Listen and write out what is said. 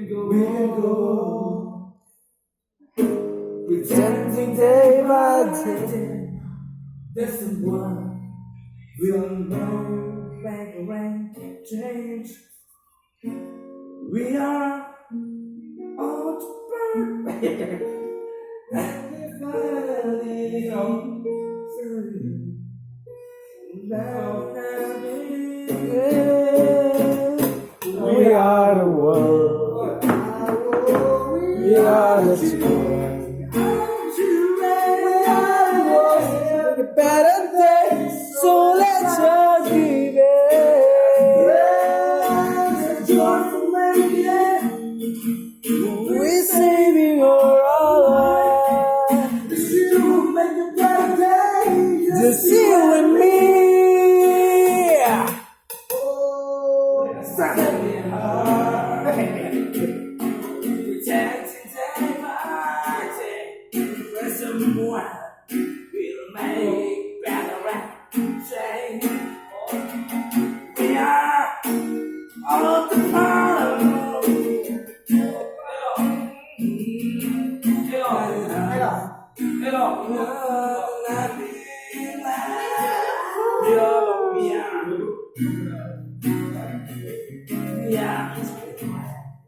we can go. Pretending day by day, there's someone we'll know back when change. We are all to burn. We are the world. We are the children. We are the world. A better day, so let's just give it. Joyful making. We saving all life. You make a better day. Just you and me. Someone will make